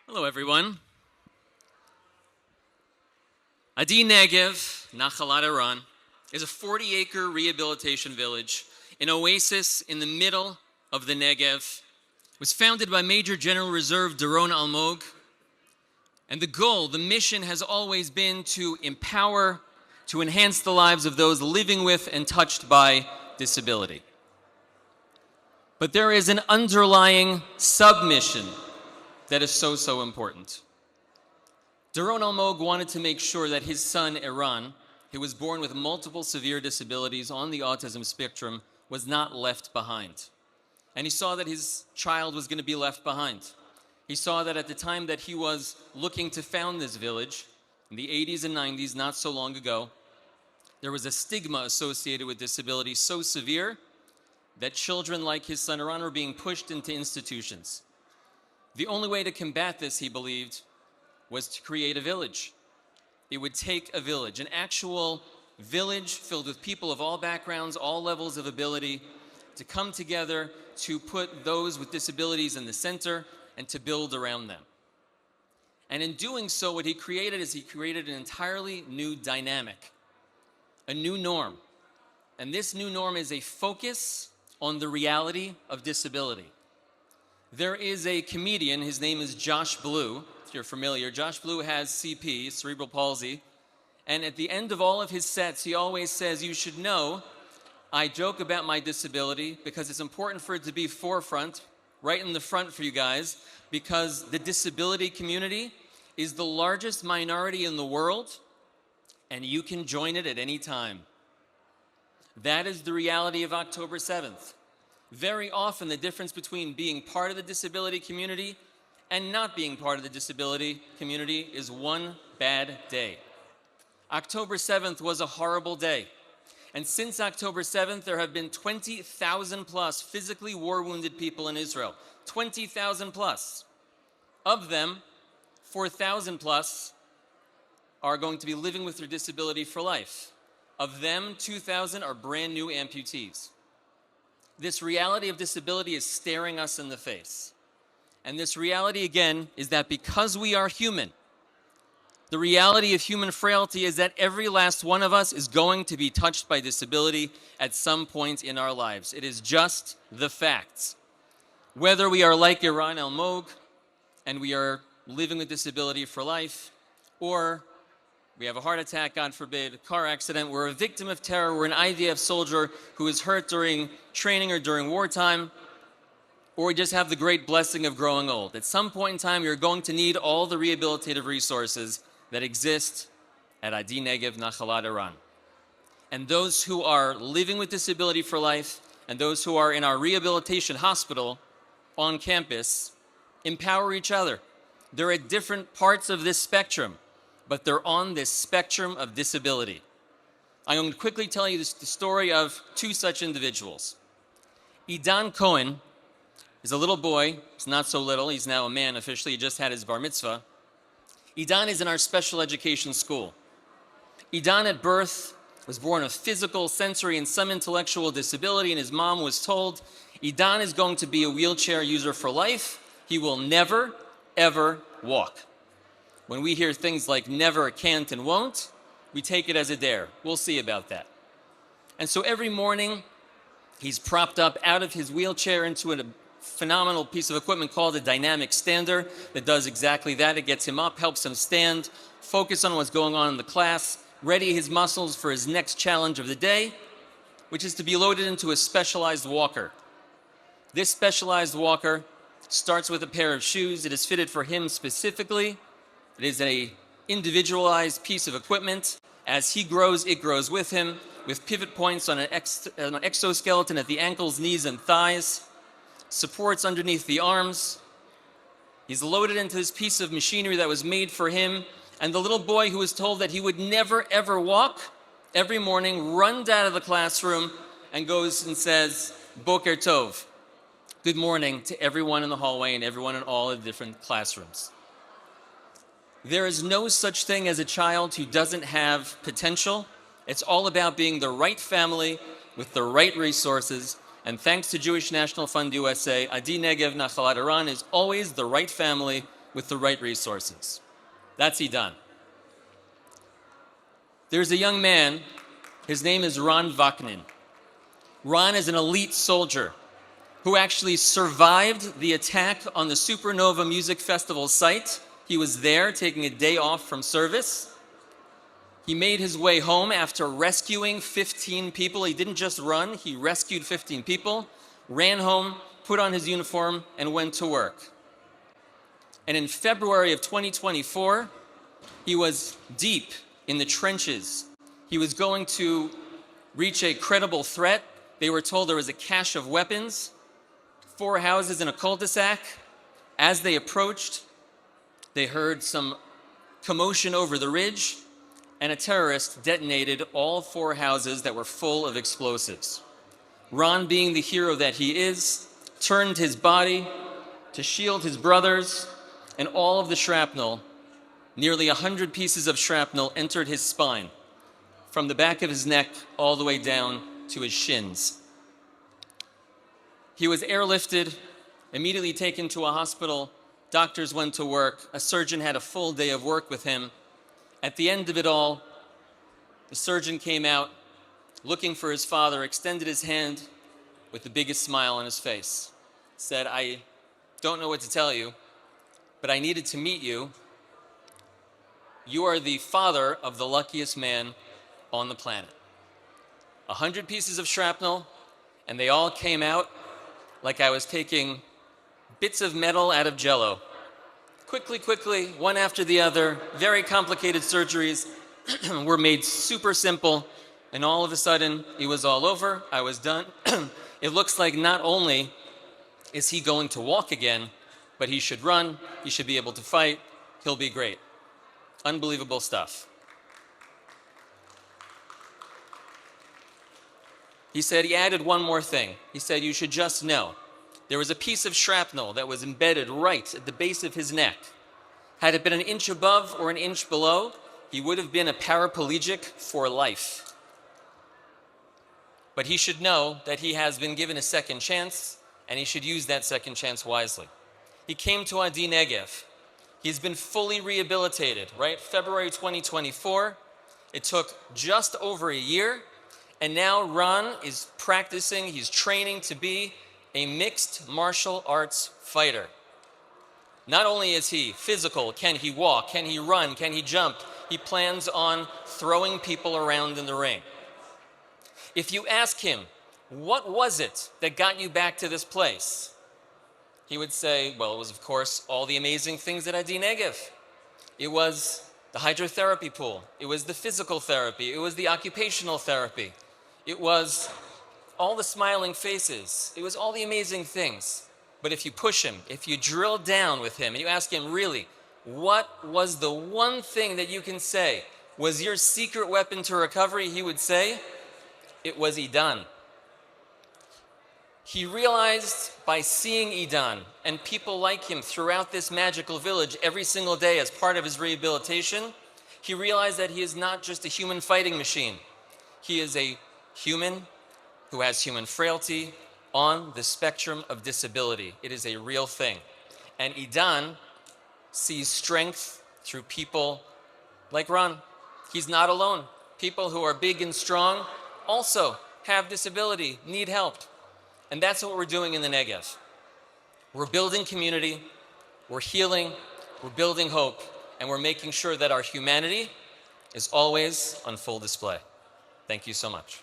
Hello, everyone. Adi Negev, Nachalat Iran, is a 40-acre rehabilitation village, an oasis in the middle of the Negev. It was founded by Major General Reserve Doron Almog, and the goal, the mission, has always been to empower, to enhance the lives of those living with and touched by disability. But there is an underlying submission that is so important. Doron Almog wanted to make sure that his son, Eran, who was born with multiple severe disabilities on the autism spectrum, was not left behind. And he saw that his child was going to be left behind. He saw that at the time that he was looking to found this village, in the 80s and 90s, not so long ago, there was a stigma associated with disability so severe that children like his son Eran were being pushed into institutions. The only way to combat this, he believed, was to create a village. It would take a village, an actual village filled with people of all backgrounds, all levels of ability, to come together to put those with disabilities in the center and to build around them. And in doing so, what he created is he created an entirely new dynamic, a new norm. And this new norm is a focus on the reality of disability. There is a comedian, his name is Josh Blue, if you're familiar. Josh Blue has CP, cerebral palsy, and at the end of all of his sets, he always says, "You should know, I joke about my disability because it's important for it to be forefront, right in the front for you guys, because the disability community is the largest minority in the world, and you can join it at any time." That is the reality of October 7th. Very often, the difference between being part of the disability community and not being part of the disability community is one bad day. October 7th was a horrible day. And since October 7th, there have been 20,000 plus physically war-wounded people in Israel. 20,000 plus. Of them, 4,000 plus are going to be living with their disability for life. Of them, 2,000 are brand new amputees. This reality of disability is staring us in the face. And this reality, again, is that because we are human, the reality of human frailty is that every last one of us is going to be touched by disability at some point in our lives. It is just the facts. Whether we are like Doron Almog and we are living with disability for life, or we have a heart attack, God forbid, a car accident, we're a victim of terror, we're an IDF soldier who is hurt during training or during wartime, or we just have the great blessing of growing old. At some point in time, you're going to need all the rehabilitative resources that exist at Adi Negev Nachalat Iran. And those who are living with disability for life and those who are in our rehabilitation hospital on campus empower each other. They're at different parts of this spectrum, but they're on this spectrum of disability. I'm going to quickly tell you the story of two such individuals. Idan Cohen is a little boy. He's not so little. He's now a man officially. He just had his bar mitzvah. Idan is in our special education school. Idan at birth was born with physical, sensory, and some intellectual disability, and his mom was told, Idan is going to be a wheelchair user for life. He will never, ever walk. When we hear things like never, can't, and won't, we take it as a dare. We'll see about that. And so every morning, he's propped up out of his wheelchair into a phenomenal piece of equipment called a dynamic stander that does exactly that. It gets him up, helps him stand, focus on what's going on in the class, ready his muscles for his next challenge of the day, which is to be loaded into a specialized walker. This specialized walker starts with a pair of shoes. It is fitted for him specifically. It is an individualized piece of equipment. As he grows, it grows with him, with pivot points on an exoskeleton at the ankles, knees, and thighs, supports underneath the arms. He's loaded into this piece of machinery that was made for him, and the little boy who was told that he would never, ever walk, every morning runs out of the classroom and goes and says, Boker Tov, good morning, to everyone in the hallway and everyone in all the different classrooms. There is no such thing as a child who doesn't have potential. It's all about being the right family with the right resources. And thanks to Jewish National Fund USA, Adi Negev Nachalat Iran is always the right family with the right resources. That's Idan. There's a young man, his name is Ron Vaknin. Ron is an elite soldier who actually survived the attack on the Supernova Music Festival site. He was there taking a day off from service. He made his way home after rescuing 15 people. He didn't just run, he rescued 15 people, ran home, put on his uniform, and went to work. And in February of 2024, he was deep in the trenches. He was going to reach a credible threat. They were told there was a cache of weapons, 4 houses in a cul-de-sac. As they approached, they heard some commotion over the ridge, and a terrorist detonated all 4 houses that were full of explosives. Ron, being the hero that he is, turned his body to shield his brothers, and all of the shrapnel, nearly 100 pieces of shrapnel, entered his spine, from the back of his neck all the way down to his shins. He was airlifted, immediately taken to a hospital. Doctors went to work. A surgeon had a full day of work with him. At the end of it all, the surgeon came out looking for his father, extended his hand with the biggest smile on his face, said, "I don't know what to tell you, but I needed to meet you. You are the father of the luckiest man on the planet." 100 pieces of shrapnel, and they all came out like I was taking bits of metal out of Jell-O. Quickly, one after the other, very complicated surgeries were made super simple, and all of a sudden, it was all over, I was done. It looks like not only is he going to walk again, but he should run, he should be able to fight, he'll be great. Unbelievable stuff. He said he added one more thing. He said, "You should just know, there was a piece of shrapnel that was embedded right at the base of his neck. Had it been an inch above or an inch below, he would have been a paraplegic for life. But he should know that he has been given a second chance, and he should use that second chance wisely." He came to Adi Negev. He's been fully rehabilitated, right? February 2024. It took just over a year, and now Ron is practicing, he's training to be a mixed martial arts fighter. Not only is he physical, can he walk, can he run, can he jump, he plans on throwing people around in the ring. If you ask him, what was it that got you back to this place? He would say, well, it was, of course, all the amazing things at Adi Negev. It was the hydrotherapy pool. It was the physical therapy. It was the occupational therapy. It was all the smiling faces. It was all the amazing things. But if you push him, if you drill down with him, and you ask him, really, what was the one thing that you can say was your secret weapon to recovery? He would say, it was Idan. He realized by seeing Idan and people like him throughout this magical village every single day as part of his rehabilitation, he realized that he is not just a human fighting machine. He is a human who has human frailty on the spectrum of disability. It is a real thing. And Idan sees strength through people like Ron. He's not alone. People who are big and strong also have disability, need help. And that's what we're doing in the Negev. We're building community, we're healing, we're building hope, and we're making sure that our humanity is always on full display. Thank you so much.